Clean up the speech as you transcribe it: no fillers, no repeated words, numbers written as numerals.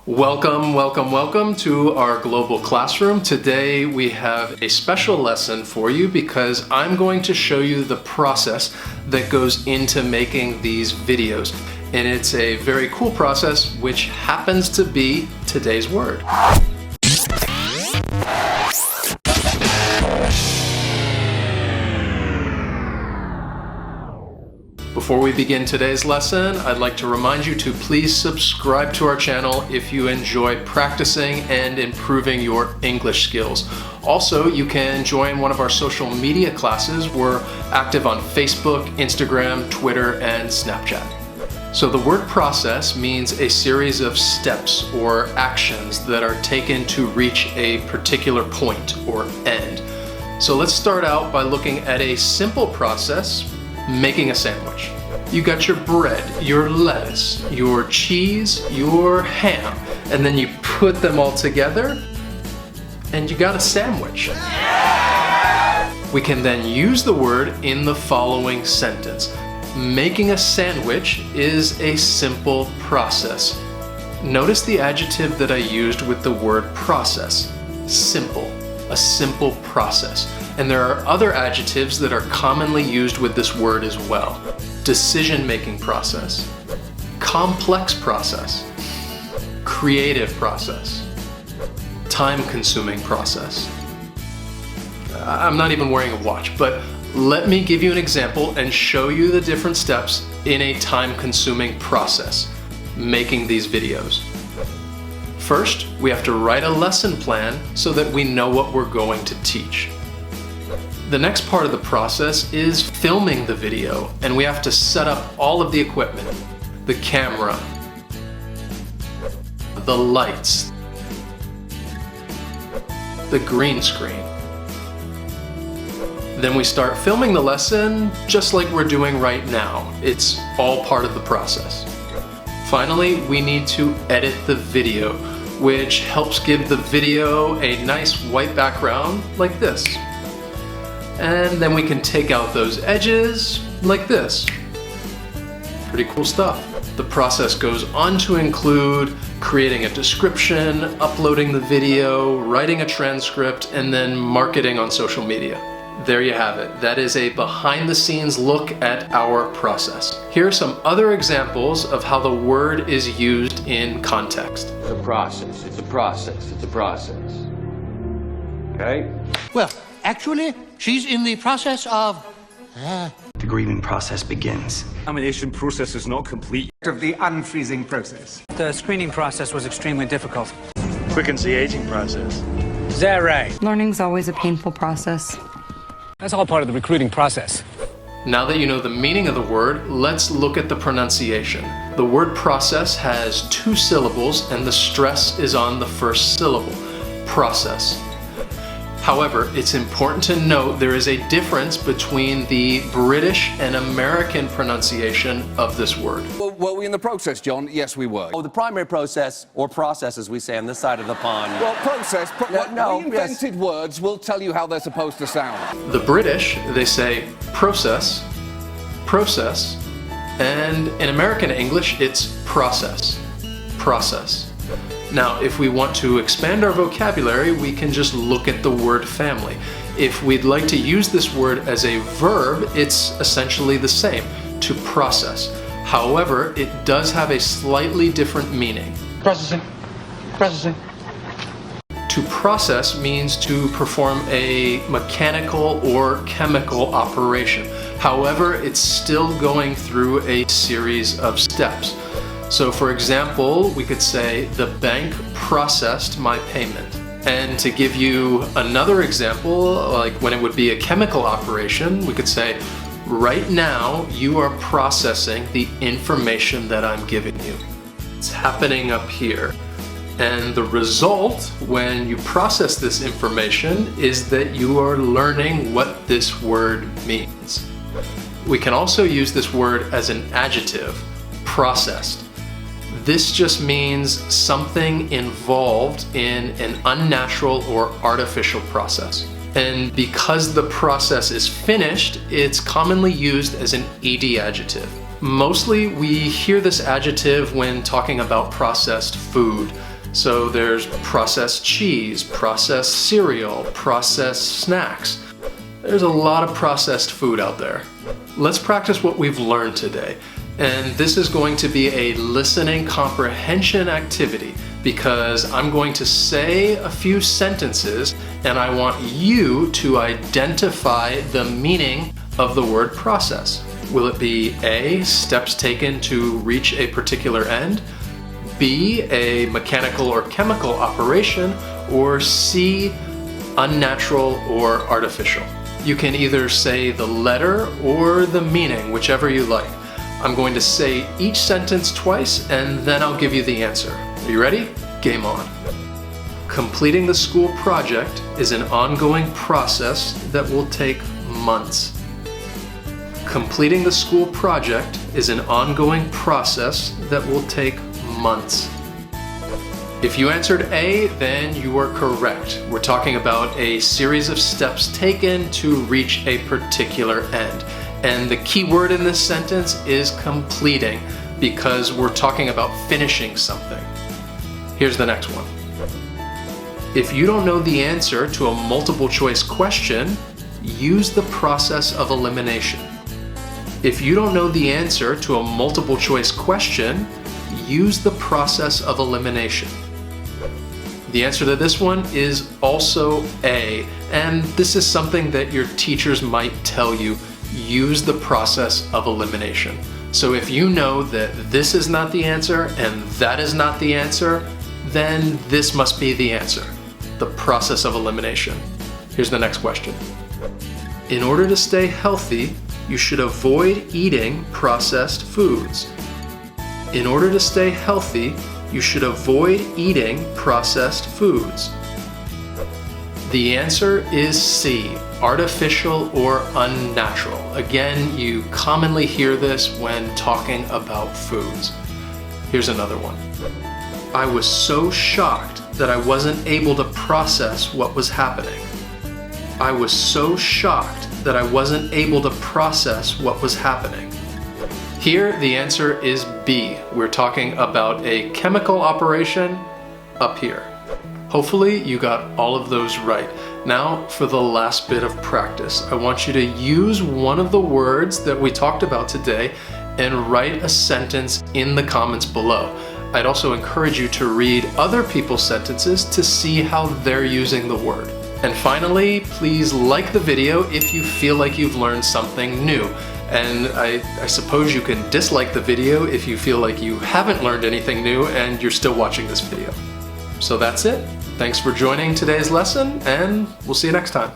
Welcome to our global classroom. Today we have a special lesson for you because I'm going to show you the process that goes into making these videos. And it's a very cool process which happens to be today's word. Before we begin today's lesson, I'd like to remind you to please subscribe to our channel if you enjoy practicing and improving your English skills. Also, you can join one of our social media classes. We're active on Facebook, Instagram, Twitter, and Snapchat. So the word process means a series of steps or actions that are taken to reach a particular point or end. So let's start out by looking at a simple process, making a sandwich. You got your bread, your lettuce, your cheese, your ham, and then you put them all together and you got a sandwich. We can then use the word in the following sentence. Making a sandwich is a simple process. Notice the adjective that I used with the word process. Simple. A simple process. And there are other adjectives that are commonly used with this word as well. Decision-making process, complex process, creative process, time-consuming process. I'm not even wearing a watch, but let me give you an example and show you the different steps in a time-consuming process, making these videos. First, we have to write a lesson plan so that we know what we're going to teach. The next part of the process is filming the video, and we have to set up all of the equipment, the camera, the lights, the green screen. Then we start filming the lesson just like we're doing right now. It's all part of the process. Finally, we need to edit the video, which helps give the video a nice white background like this. And then we can take out those edges like this. Pretty cool stuff. The process goes on to include creating a description, uploading the video, writing a transcript, and then marketing on social media. There you have it. That is a behind-the-scenes look at our process. Here are some other examples of how the word is used in context. It's a process, it's a process, it's a process. Okay? Well, actually, she's in the process of... The grieving process begins. Examination process is not complete. Of the unfreezing process. The screening process was extremely difficult. Quickens the aging process. Is that right? Learning's always a painful process. That's all part of the recruiting process. Now that you know the meaning of the word, let's look at the pronunciation. The word process has 2 syllables and the stress is on the first syllable, process. However, it's important to note there is a difference between the British and American pronunciation of this word. Well, were we in the process, John? Yes, we were. Oh, the primary process, or process as we say on this side of the pond. Well, process, reinvented words will tell you how they're supposed to sound. The British, they say process, process, and in American English, it's process, process. Now, if we want to expand our vocabulary, we can just look at the word family. If we'd like to use this word as a verb, it's essentially the same, to process. However, it does have a slightly different meaning. Processing. To process means to perform a mechanical or chemical operation. However, it's still going through a series of steps. So for example, we could say, the bank processed my payment. And to give you another example, like when it would be a chemical operation, we could say, right now you are processing the information that I'm giving you. It's happening up here. And the result, when you process this information, is that you are learning what this word means. We can also use this word as an adjective, processed. This just means something involved in an unnatural or artificial process. And because the process is finished, it's commonly used as an ed adjective. Mostly we hear this adjective when talking about processed food. So there's processed cheese, processed cereal, processed snacks. There's a lot of processed food out there. Let's practice what we've learned today. And this is going to be a listening comprehension activity because I'm going to say a few sentences and I want you to identify the meaning of the word process. Will it be A, steps taken to reach a particular end, B, a mechanical or chemical operation, or C, unnatural or artificial? You can either say the letter or the meaning, whichever you like. I'm going to say each sentence twice and then I'll give you the answer. Are you ready? Game on. Completing the school project is an ongoing process that will take months. Completing the school project is an ongoing process that will take months. If you answered A, then you are correct. We're talking about a series of steps taken to reach a particular end. And the key word in this sentence is completing, because we're talking about finishing something. Here's the next one. If you don't know the answer to a multiple choice question, use the process of elimination. If you don't know the answer to a multiple choice question, use the process of elimination. The answer to this one is also A, and this is something that your teachers might tell you. Use the process of elimination. So if you know that this is not the answer and that is not the answer, then this must be the answer. The process of elimination. Here's the next question. In order to stay healthy, you should avoid eating processed foods. In order to stay healthy, you should avoid eating processed foods. The answer is C, artificial or unnatural. Again, you commonly hear this when talking about foods. Here's another one. I was so shocked that I wasn't able to process what was happening. I was so shocked that I wasn't able to process what was happening. Here, the answer is B. We're talking about a chemical operation up here. Hopefully you got all of those right. Now for the last bit of practice. I want you to use one of the words that we talked about today and write a sentence in the comments below. I'd also encourage you to read other people's sentences to see how they're using the word. And finally, please like the video if you feel like you've learned something new. And I suppose you can dislike the video if you feel like you haven't learned anything new and you're still watching this video. So that's it. Thanks for joining today's lesson, and we'll see you next time.